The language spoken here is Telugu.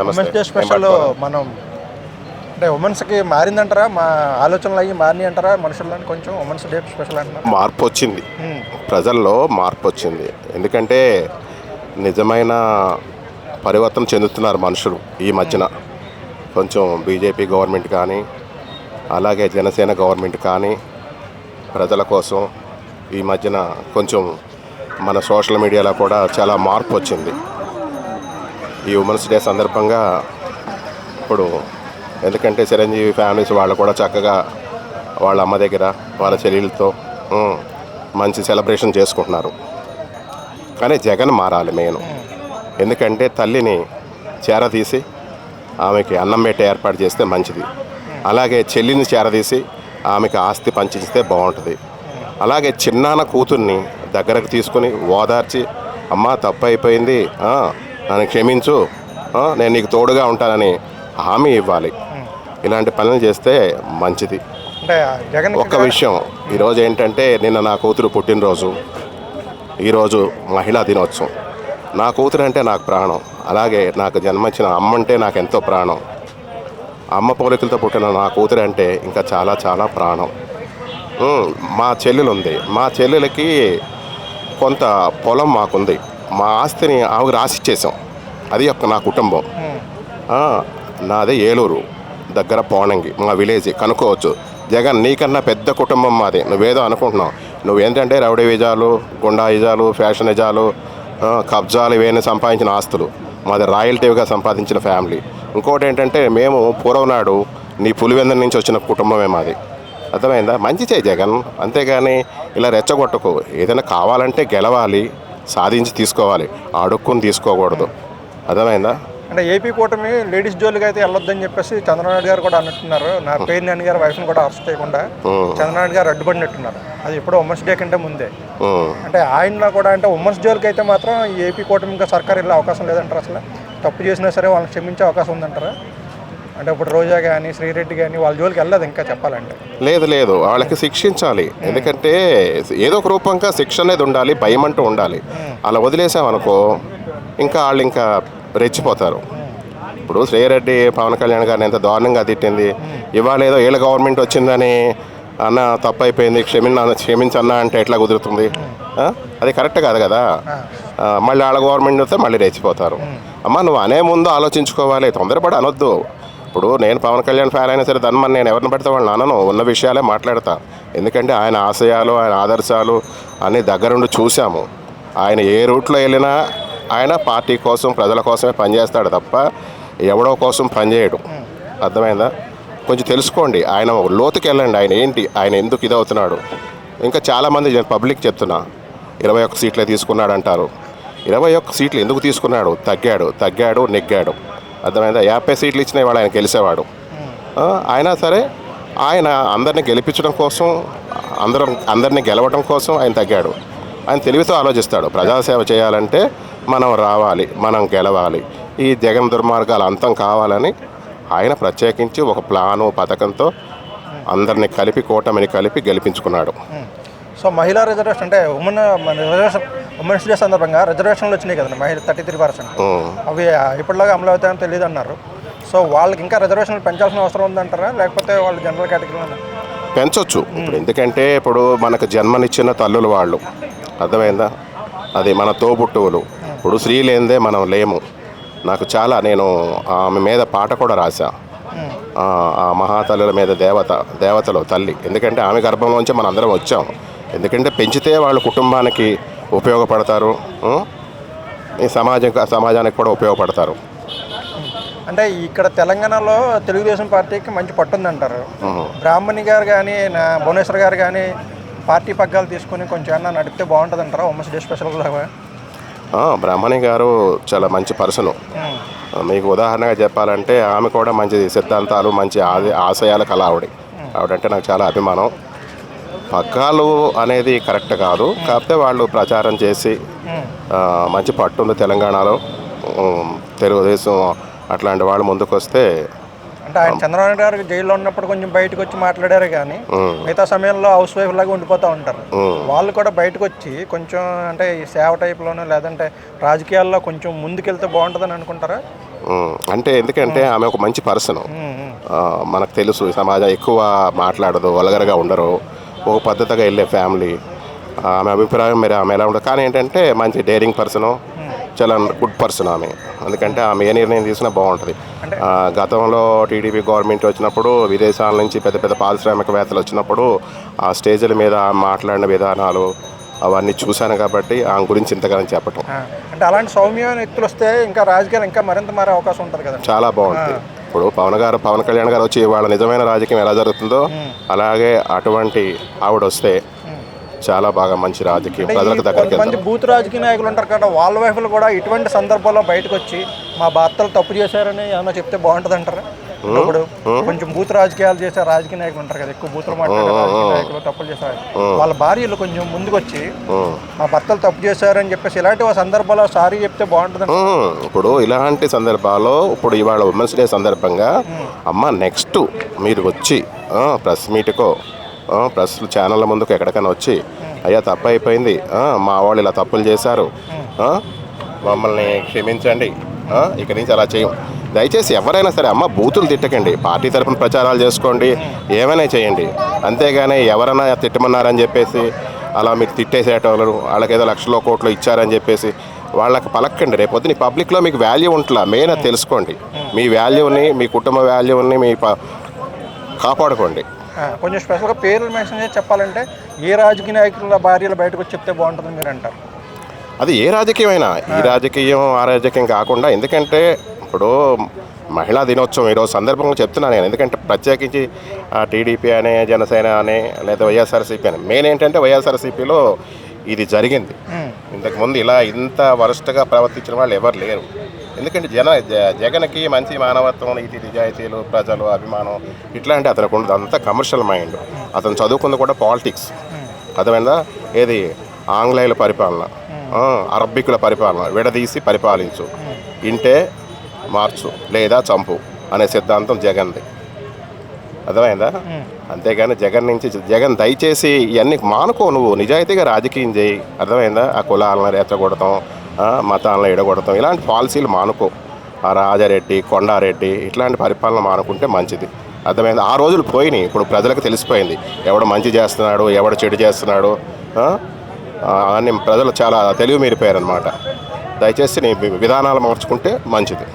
ఉమెన్స్ డే స్పెషల్ మనం అంటే ఉమెన్స్కి మారిందంటారా, మా ఆలోచనలు అయ్యి మారినాయి అంటారా మనుషుల్లో? కొంచెం ఉమెన్స్ డే స్పెషల్ అంటున్నారు. మార్పు వచ్చింది, ప్రజల్లో మార్పు వచ్చింది. ఎందుకంటే నిజమైన పరివర్తన చెందుతున్నారు మనుషులు ఈ మధ్యన. కొంచెం బీజేపీ గవర్నమెంట్ కానీ అలాగే జనసేన గవర్నమెంట్ కానీ ప్రజల కోసం ఈ మధ్యన కొంచెం మన సోషల్ మీడియాలో కూడా చాలా మార్పు వచ్చింది. ఈ ఉమెన్స్ డే సందర్భంగా ఇప్పుడు ఎందుకంటే చిరంజీవి ఫ్యామిలీస్ వాళ్ళు కూడా చక్కగా వాళ్ళ అమ్మ దగ్గర వాళ్ళ చెల్లెలతో మంచి సెలబ్రేషన్ చేసుకుంటున్నారు. కానీ జగన్ మారాలి మెయిన్. ఎందుకంటే తల్లిని చేరదీసి ఆమెకి అన్నం పెట్టే ఏర్పాటు చేస్తే మంచిది. అలాగే చెల్లిని చేరదీసి ఆమెకి ఆస్తి పంచిస్తే బాగుంటుంది. అలాగే చిన్నాన్న కూతుర్ని దగ్గరకు తీసుకుని ఓదార్చి, అమ్మ తప్పు అయిపోయింది, నన్ను క్షమించు, నేను నీకు తోడుగా ఉంటానని హామీ ఇవ్వాలి. ఇలాంటి పనులు చేస్తే మంచిది. ఒక్క విషయం, ఈరోజు ఏంటంటే నిన్న నా కూతురు పుట్టినరోజు, ఈరోజు మహిళా దినోత్సవం. నా కూతురు అంటే నాకు ప్రాణం. అలాగే నాకు జన్మించిన అమ్మ అంటే నాకు ఎంతో ప్రాణం. అమ్మ పోలికలతో పుట్టిన నా కూతురు అంటే ఇంకా చాలా చాలా ప్రాణం. మా చెల్లెలు ఉంది, మా చెల్లెలకి కొంత పొలం మాకుంది. మా ఆస్తిని ఆమెకు రాసిచ్చేసాం. అది నా కుటుంబం. నాది ఏలూరు దగ్గర పోనంగి, మా విలేజ్ కనుక్కోవచ్చు. జగన్ నీకన్నా పెద్ద కుటుంబం మాది. నువ్వేదో అనుకుంటున్నావు. నువ్వేంటంటే రౌడీ విజాలు, గుండా విజాలు, ఫ్యాషన్ విజాలు, కబ్జాలు ఇవన్నీ సంపాదించిన ఆస్తులు. మాది రాయల్టీగా సంపాదించిన ఫ్యామిలీ. ఇంకోటి ఏంటంటే మేము పూర్వనాడు నీ పులివెందుల నుంచి వచ్చిన కుటుంబమే మాది. అర్థమైందా? మంచి చేయి జగన్, అంతేగాని ఇలా రెచ్చగొట్టకు. ఏదైనా కావాలంటే గెలవాలి, సాధించి తీసుకోవాలి, అడుక్కుని తీసుకోకూడదు. అర్థమైందా? అంటే ఏపీ కూటమి లేడీస్ జోలికి అయితే వెళ్ళొద్దని చెప్పేసి చంద్రబాబు గారు కూడా అన్నట్టున్నారు. నా పేరు నాని గారి వైఫ్ని కూడా అరెస్ట్ చేయకుండా చంద్రబాబు గారు అడ్డుపడినట్టున్నారు. అది ఎప్పుడో ఉమెన్స్ డే కంటే ముందే. అంటే ఆయనలో కూడా అంటే ఉమెన్స్ జోలికి అయితే మాత్రం ఏపీ కూటమిగా సర్కారు వెళ్ళే అవకాశం లేదంటారు. అసలు తప్పు చేసినా సరే వాళ్ళని క్షమించే అవకాశం ఉందంటారా? అంటే ఇప్పుడు రోజా కానీ శ్రీరెడ్డి కానీ వాళ్ళ జోలికి వెళ్ళదు ఇంకా చెప్పాలంటే. లేదు, వాళ్ళకి శిక్షించాలి. ఎందుకంటే ఏదో ఒక రూపంగా శిక్ష అనేది ఉండాలి, భయం అంటూ ఉండాలి. అలా వదిలేసామనుకో ఇంకా వాళ్ళు ఇంకా రెచ్చిపోతారు. ఇప్పుడు శ్రీరెడ్డి పవన్ కళ్యాణ్ గారిని ఎంత దారుణంగా తిట్టింది. ఇవాళ ఏదో వీళ్ళ గవర్నమెంట్ వచ్చిందని అన్న తప్పు అయిపోయింది క్షమించన్నా అంటే ఎట్లా కుదురుతుంది? అది కరెక్ట్ కాదు కదా. మళ్ళీ వాళ్ళ గవర్నమెంట్ వస్తే మళ్ళీ రెచ్చిపోతారు. అమ్మ నువ్వు అనే ముందు ఆలోచించుకోవాలి, తొందరపడి అనొద్దు. ఇప్పుడు నేను పవన్ కళ్యాణ్ ఫ్యాన్ అయినా సరే దాన్ని నేను ఎవరిని పెడితే వాళ్ళని అనను, ఉన్న విషయాలే మాట్లాడతా. ఎందుకంటే ఆయన ఆశయాలు, ఆయన ఆదర్శాలు అన్నీ దగ్గరుండి చూసాము. ఆయన ఏ రూట్లో వెళ్ళినా ఆయన పార్టీ కోసం, ప్రజల కోసమే పనిచేస్తాడు తప్ప ఎవడో కోసం పనిచేయడు. అర్థమైందా? కొంచెం తెలుసుకోండి, ఆయన లోతుకి వెళ్ళండి. ఆయన ఏంటి, ఆయన ఎందుకు ఇదవుతున్నాడు. ఇంకా చాలామంది పబ్లిక్ చెప్తున్నా 21 సీట్లే తీసుకున్నాడు అంటారు. 21 సీట్లు ఎందుకు తీసుకున్నాడు? తగ్గాడు నెగ్గాడు. అర్థమైందా? 50 సీట్లు ఇచ్చినా వాడు ఆయన గెలిచేవాడు. అయినా సరే ఆయన అందరినీ గెలిపించడం కోసం, అందరినీ గెలవడం కోసం ఆయన తగ్గాడు. ఆయన తెలివితో ఆలోచిస్తాడు. ప్రజాసేవ చేయాలంటే మనం రావాలి, మనం గెలవాలి, ఈ జగన్ దుర్మార్గాలు అంతం కావాలని ఆయన ప్రత్యేకించి ఒక ప్లాను, పథకంతో అందరినీ కలిపి, కూటమిని కలిపి గెలిపించుకున్నాడు. సో మహిళా రిజర్వేషన్ అంటే ఉమెన్స్ డే సందర్భంగా రిజర్వేషన్లు వచ్చినాయి కదండి, మహిళ 33%. అవి ఇప్పటిలాగా అమలు అవుతాయని తెలియదు అన్నారు. సో వాళ్ళకి ఇంకా రిజర్వేషన్లు పెంచాల్సిన అవసరం ఉందంటారా, లేకపోతే వాళ్ళు జనరల్ కేటగిరీలో పెంచవచ్చు? ఇప్పుడు ఎందుకంటే ఇప్పుడు మనకు జన్మనిచ్చిన తల్లులు వాళ్ళు. అర్థమైందా? అది మన తోబుట్టువులు. ఇప్పుడు స్త్రీ లేనిదే మనం లేము. నేను ఆమె మీద పాట కూడా రాశా. ఆ మహాతల్లుల మీద దేవతలు తల్లి. ఎందుకంటే ఆమె గర్భంలోంచి మనం అందరం వచ్చాం. ఎందుకంటే పెంచితే వాళ్ళు కుటుంబానికి ఉపయోగపడతారు, ఈ సమాజానికి కూడా ఉపయోగపడతారు. అంటే ఇక్కడ తెలంగాణలో తెలుగుదేశం పార్టీకి మంచి పట్టుందంటారు. బ్రాహ్మణి గారు కానీ, భువనేశ్వర్ గారు కానీ పార్టీ పగ్గాలు తీసుకుని కొంచెం ఏమన్నా నడిపితే బాగుంటుంది అంటారా ఉమెన్స్ డే స్పెషల్ లాగా? బ్రాహ్మణి గారు చాలా మంచి పర్సను. మీకు ఉదాహరణగా చెప్పాలంటే ఆమె కూడా మంచి సిద్ధాంతాలు, మంచి ఆశయాల కళ ఆవిడంటే నాకు చాలా అభిమానం. పగ్గాలు అనేది కరెక్ట్ కాదు, కాకపోతే వాళ్ళు ప్రచారం చేసి మంచి పట్టుంది తెలంగాణలో. తెలుగుదేశం అట్లాంటి వాళ్ళు ముందుకు వస్తే. అంటే ఆయన చంద్రబాబు గారు జైల్లో ఉన్నప్పుడు కొంచెం బయటకు వచ్చి మాట్లాడారు కానీ మిగతా సమయంలో హౌస్ వైఫ్ లాగా ఉండిపోతూ ఉంటారు. వాళ్ళు కూడా బయటకు వచ్చి కొంచెం అంటే ఈ సేవ టైప్లోనూ లేదంటే రాజకీయాల్లో కొంచెం ముందుకెళ్తే బాగుంటుందని అనుకుంటారా? అంటే ఎందుకంటే ఆమె ఒక మంచి పర్సన్, మనకు తెలుసు సమాజం ఎక్కువ మాట్లాడదు, వల్గర్గా ఉండరు, ఒక పద్ధతిగా వెళ్ళే ఫ్యామిలీ. ఆమె అభిప్రాయం మీరు ఆమె ఎలా ఉండదు, కానీ ఏంటంటే మంచి డేరింగ్ పర్సను, చాలా గుడ్ పర్సన్ ఆమె. ఎందుకంటే ఆమె ఏ నిర్ణయం తీసుకున్నా బాగుంటుంది. గతంలో టీడీపీ గవర్నమెంట్ వచ్చినప్పుడు విదేశాల నుంచి పెద్ద పెద్ద పారిశ్రామికవేత్తలు వచ్చినప్పుడు ఆ స్టేజ్ల మీద మాట్లాడిన విధానాలు అవన్నీ చూశాను కాబట్టి ఆమె గురించి ఇంతగానో చెప్పటం. అంటే అలాంటి సౌమ్యమైన వ్యక్తులు వస్తే ఇంకా రాజకీయాలు ఇంకా మరింత మారే అవకాశం ఉంటుంది కదా. చాలా బాగుంటుంది. ఇప్పుడు పవన్ కళ్యాణ్ గారు వచ్చి వాళ్ళ నిజమైన రాజకీయం ఎలా జరుగుతుందో అలాగే అటువంటి ఆవిడ వస్తే చాలా బాగా మంచి రాజకీయం ప్రజలకు దగ్గరికి. కొంతమంది బూత్ రాజకీయ నాయకులు ఉంటారు కదా, వాళ్ళ వైపులు కూడా ఇటువంటి సందర్భాల్లో బయటకు వచ్చి మా భర్తలు తప్పు చేశారని ఏమన్నా చెప్తే బాగుంటుంది అంటారా? ఇప్పుడు కొంచెం బూత్ రాజకీయాలు చేసే రాజకీయ నాయకులు ఉంటారు కదా, ఎక్కువ బూతులు మాట్లాడే రాజకీయ నాయకులు, తప్పులు చేశారు, వాళ్ళ భార్యలు కొంచెం ముందుకు వచ్చి మా భర్తలు తప్పు చేశారని చెప్పేసి ఇలాంటి సందర్భాల్లో సారీ చెప్తే బాగుంటుంది. ఇప్పుడు ఇలాంటి సందర్భాల్లో ఇప్పుడు ఇవాళ ఉమెన్స్ డే సందర్భంగా అమ్మ నెక్స్ట్ మీరు వచ్చి ప్రెస్ మీట్కో ప్రెస్ ఛానళ్ళ ముందుకు ఎక్కడికైనా వచ్చి అయ్యా తప్పు అయిపోయింది, మా వాళ్ళు ఇలా తప్పులు చేశారు, మమ్మల్ని క్షమించండి, ఇక నుంచి అలా చేయం. దయచేసి ఎవరైనా సరే అమ్మ బూతులు తిట్టకండి, పార్టీ తరఫున ప్రచారాలు చేసుకోండి, ఏమైనా చేయండి. అంతేగాని ఎవరైనా తిట్టమన్నారని చెప్పేసి అలా మీకు తిట్టేసేటోళ్ళు, వాళ్ళకి ఏదో లక్షలో కోట్లు ఇచ్చారని చెప్పేసి వాళ్ళకి పలక్కండి. రేపొద్దు నీ పబ్లిక్లో మీకు వాల్యూ ఉంటుందా మెయిన్ అది తెలుసుకోండి. మీ వాల్యూని, మీ కుటుంబ వాల్యూని మీ కాపాడుకోండి. కొంచెం స్పెషల్గా పేర్లు మెన్షన్ చేసి చెప్పాలంటే ఏ రాజకీయ నాయకుల భార్యలు బయటకు వచ్చి చెప్తే బాగుంటుంది మీరు అంటారు? అది ఏ రాజకీయమైనా, ఈ రాజకీయం ఆ రాజకీయం కాకుండా, ఎందుకంటే ఇప్పుడు మహిళా దినోత్సవం ఈరోజు సందర్భంగా చెప్తున్నాను నేను. ఎందుకంటే ప్రత్యేకించి టీడీపీ అనే, జనసేన అనే, లేదా వైఎస్ఆర్సీపీ అని, మెయిన్ ఏంటంటే వైఎస్ఆర్సీపీలో ఇది జరిగింది. ఇంతకుముందు ఇలా ఇంత వరస్ట్గా ప్రవర్తించిన వాళ్ళు ఎవరు లేరు. ఎందుకంటే జగన్కి మంచి మానవత్వం, నీతి నిజాయితీలు, ప్రజలు అభిమానం ఇట్లాంటి అతనికి ఉండదు. అంతా కమర్షియల్ మైండ్. అతను చదువుకుంది కూడా పాలిటిక్స్, అర్థమైందా? ఏది ఆంగ్లేయుల పరిపాలన, అరబ్బికుల పరిపాలన, విడదీసి పరిపాలించు, ఇంటే మార్చు లేదా చంపు అనే సిద్ధాంతం జగన్ది, అర్థమైందా? అంతేగాని జగన్ దయచేసి ఇవన్నీ మానుకో, నువ్వు నిజాయితీగా రాజకీయం చేయి, అర్థమైందా? ఆ కులాలను రెచ్చగొడతాం, మతాలను ఎడగొడతాం, ఇలాంటి పాలసీలు మానుకో. ఆ రాజారెడ్డి, కొండారెడ్డి ఇట్లాంటి పరిపాలన మానుకుంటే మంచిది, అర్థమైంది? ఆ రోజులు పోయినాయి. ఇప్పుడు ప్రజలకు తెలిసిపోయింది ఎవడు మంచి చేస్తున్నాడు, ఎవడు చెడు చేస్తున్నాడు అని. ప్రజలు చాలా తెలివి మీరిపోయారనమాట. దయచేసి నీ విధానాలు మార్చుకుంటే మంచిది.